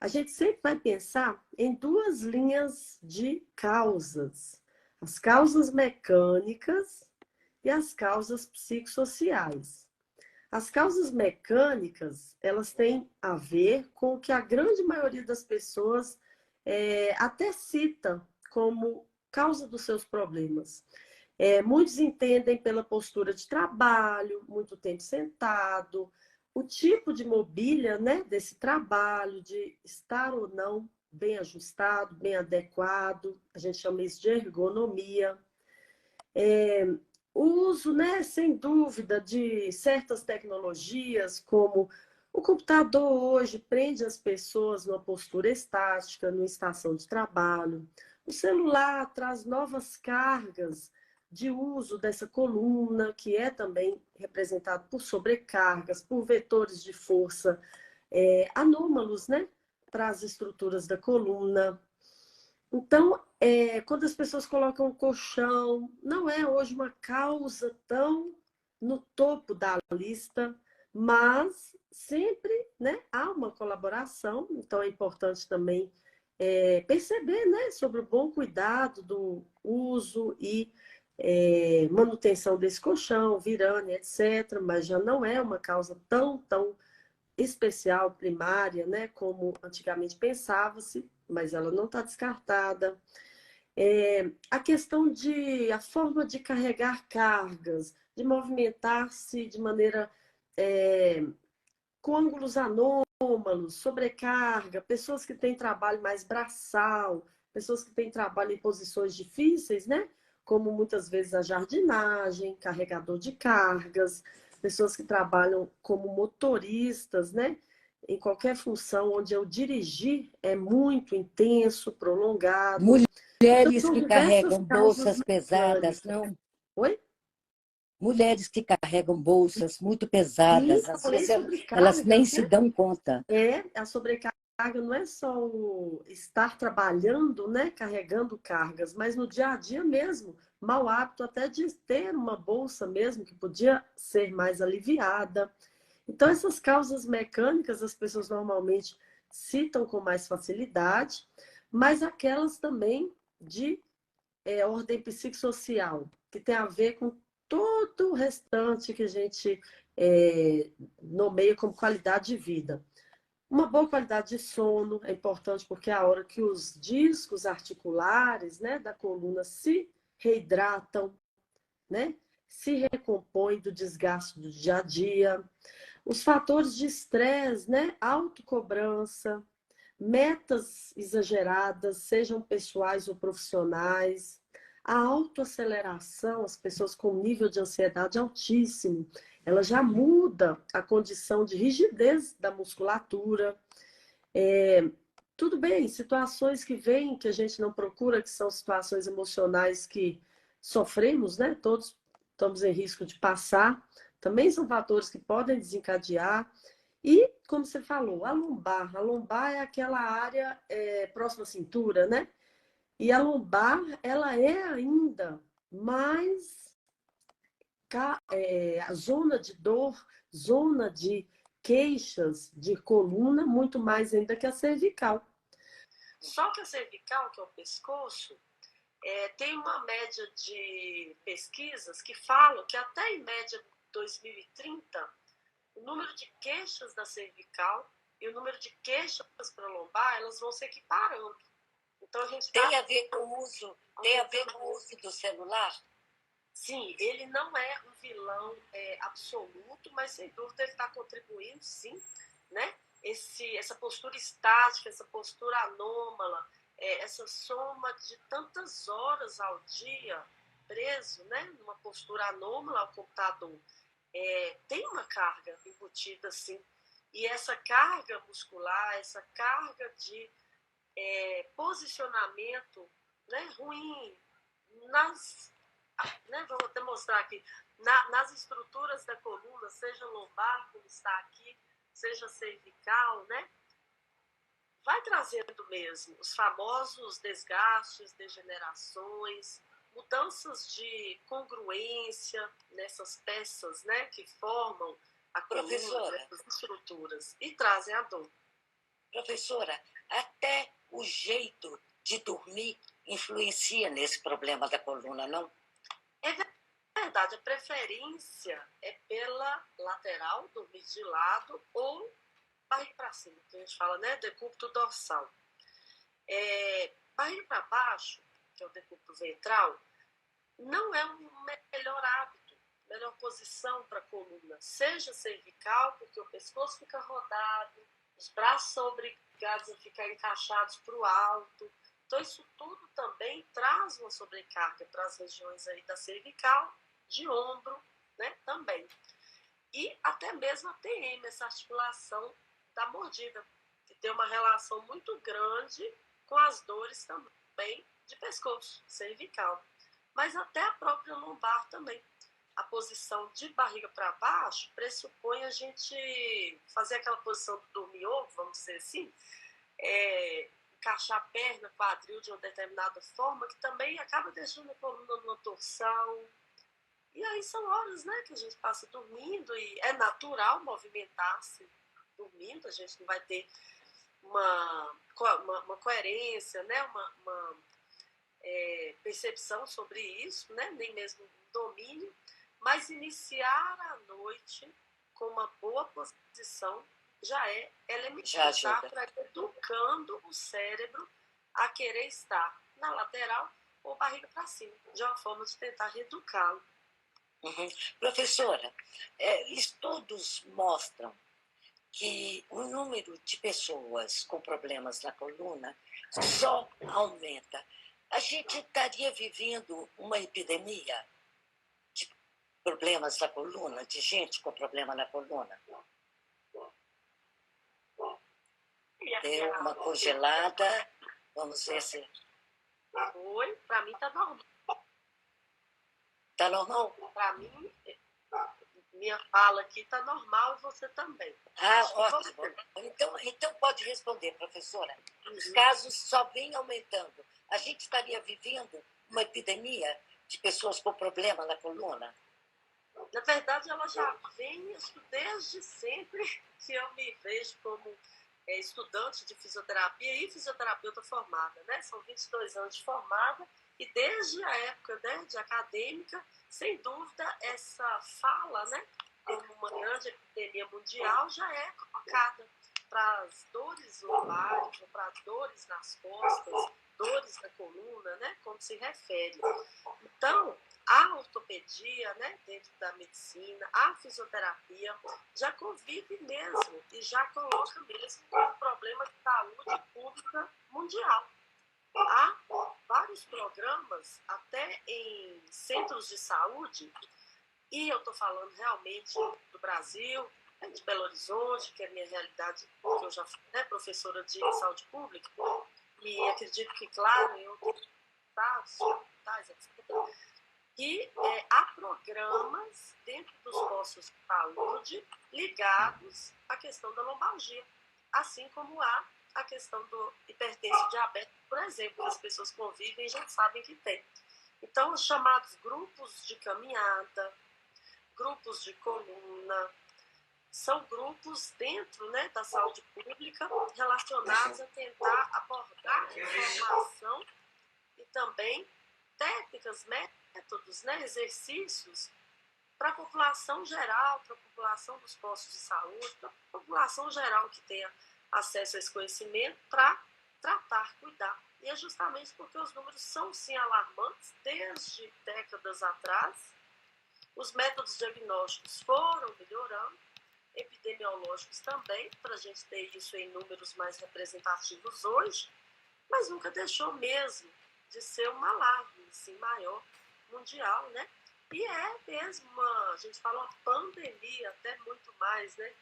A gente sempre vai pensar em duas linhas de causas: as causas mecânicas e as causas psicossociais. As causas mecânicas, elas têm a ver com o que a grande maioria das pessoas até cita como causa dos seus problemas. Muitos entendem pela postura de trabalho, muito tempo sentado, o tipo de mobília, né, desse trabalho, de estar ou não bem ajustado, bem adequado, a gente chama isso de ergonomia. O uso, né, sem dúvida, de certas tecnologias, como o computador hoje prende as pessoas numa postura estática, numa estação de trabalho. O celular traz novas cargas de uso dessa coluna, que é também representado por sobrecargas, por vetores de força anômalos, né, para as estruturas da coluna. Então, quando as pessoas colocam o colchão, não é hoje uma causa tão no topo da lista, mas sempre, né, há uma colaboração, então é importante também perceber, né, sobre o bom cuidado do uso e manutenção desse colchão, virane, etc., mas já não é uma causa tão especial, primária, né, como antigamente pensava-se, mas ela não está descartada. A questão a forma de carregar cargas, de movimentar-se de maneira com ângulos anômalos, sobrecarga, pessoas que têm trabalho mais braçal, pessoas que têm trabalho em posições difíceis, né? Como muitas vezes a jardinagem, carregador de cargas, pessoas que trabalham como motoristas, né? Em qualquer função onde eu dirigir é muito intenso, prolongado. Então, Mulheres são que diversas carregam causas bolsas pesadas, mecânicas. não? Oi? Mulheres que carregam bolsas muito Sim, pesadas, eu às falei vezes elas nem sobrecargas, se né? dão conta. A sobrecarga não é só o estar trabalhando, né, carregando cargas, mas no dia a dia mesmo, mau hábito até de ter uma bolsa mesmo que podia ser mais aliviada. Então, essas causas mecânicas as pessoas normalmente citam com mais facilidade, mas aquelas também de ordem psicossocial, que tem a ver com todo o restante que a gente nomeia como qualidade de vida. Uma boa qualidade de sono é importante porque é a hora que os discos articulares, né, da coluna se reidratam, né, se recompõem do desgaste do dia a dia. Os fatores de estresse, né, autocobrança, metas exageradas, sejam pessoais ou profissionais, a autoaceleração, as pessoas com nível de ansiedade altíssimo, ela já muda a condição de rigidez da musculatura. Tudo bem, situações que vêm, que a gente não procura, que são situações emocionais que sofremos, né? Todos estamos em risco de passar, também são fatores que podem desencadear. E, como você falou, a lombar é aquela área próxima à cintura, né? E a lombar, ela é ainda mais a zona de dor, zona de queixas de coluna, muito mais ainda que a cervical. Só que a cervical, que é o pescoço, tem uma média de pesquisas que falam que até em média 2030, o número de queixas da cervical e o número de queixas para lombar, elas vão se equiparando. Então a gente Tem a ver com o uso, tem a ver com o uso do celular? Sim, ele não é um vilão absoluto, mas sem dúvida ele está contribuindo, sim, né? Essa postura estática, essa postura anômala, essa soma de tantas horas ao dia preso, né? Numa postura anômala ao computador, tem uma carga embutida, sim. E essa carga muscular, essa carga de posicionamento, né, ruim vou até mostrar aqui, nas estruturas da coluna, seja lombar, como está aqui, seja cervical, né? Vai trazendo mesmo os famosos desgastes, degenerações, mudanças de congruência nessas peças, né, que formam a coluna, essas estruturas, e trazem a dor. Professora, até o jeito de dormir influencia nesse problema da coluna, não? É verdade, a preferência é pela lateral, dormir de lado, ou barriga para cima, que a gente fala, né? Decúbito dorsal. Barriga para baixo, que é o decúbito ventral, não é um melhor hábito, melhor posição para a coluna. Seja cervical, porque o pescoço fica rodado, os braços são obrigados a ficar encaixados para o alto. Então, isso tudo também traz uma sobrecarga para as regiões aí da cervical, de ombro, né, também. E até mesmo a TM, essa articulação da mordida, que tem uma relação muito grande com as dores também de pescoço, cervical. Mas até a própria lombar também. A posição de barriga para baixo pressupõe a gente fazer aquela posição do dormir-ovo, vamos dizer assim, encaixar a perna, quadril de uma determinada forma, que também acaba deixando a coluna numa torção. E aí são horas, né, que a gente passa dormindo e é natural movimentar-se dormindo, a gente não vai ter uma coerência, né, uma percepção sobre isso, né, nem mesmo um domínio, mas iniciar a noite com uma boa posição já é elementar para ir educando o cérebro a querer estar na lateral ou barriga para cima, de uma forma de tentar reeducá-lo. Uhum. Professora, estudos mostram que o número de pessoas com problemas na coluna só aumenta. A gente estaria vivendo uma epidemia de problemas na coluna, de gente com problema na coluna. Deu uma congelada, vamos ver se... Oi, para mim tá normal. Tá normal? Para mim, minha fala aqui tá normal e você também. Ótimo. Então pode responder, professora. Os casos só vêm aumentando. A gente estaria vivendo uma epidemia de pessoas com problema na coluna? Na verdade, ela já vem, acho que desde sempre que eu me vejo como estudante de fisioterapia e fisioterapeuta formada, né? São 22 anos de formada e desde a época, né, de acadêmica, sem dúvida, essa fala, né, como uma grande epidemia mundial já é colocada para as dores lombares, para dores nas costas, dores na coluna, né, como se refere. Então, a ortopedia, né, dentro da medicina, a fisioterapia, já convive mesmo e já coloca mesmo como problema de saúde pública mundial. Há vários programas, até em centros de saúde, e eu estou falando realmente do Brasil, de Belo Horizonte, que é a minha realidade, que eu já fui, né, professora de saúde pública, e acredito que, claro, eu etc. E há programas dentro dos postos de saúde ligados à questão da lombalgia, assim como há a questão do hipertenso diabético, por exemplo, que as pessoas convivem e já sabem que tem. Então, os chamados grupos de caminhada, grupos de coluna, são grupos dentro, né, da saúde pública relacionados a tentar abordar informação e também técnicas, métodos, né, exercícios para a população geral, para a população dos postos de saúde, para a população geral que tenha acesso a esse conhecimento para tratar, cuidar. E é justamente porque os números são, sim, alarmantes desde décadas atrás. Os métodos diagnósticos foram melhorando, epidemiológicos também, para a gente ter isso em números mais representativos hoje, mas nunca deixou mesmo de ser um alarme assim, maior, mundial, né? E é mesmo a gente fala uma pandemia, até muito mais, né?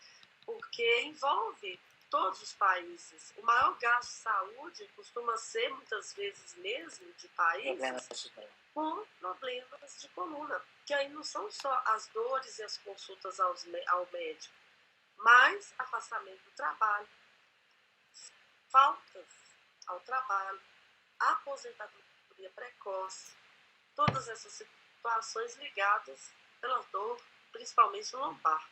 Porque envolve todos os países. O maior gasto de saúde costuma ser, muitas vezes mesmo, de países com problemas de coluna, que aí não são só as dores e as consultas ao médico, mas afastamento do trabalho, faltas ao trabalho, aposentadoria precoce, todas essas situações ligadas pela dor, principalmente lombar.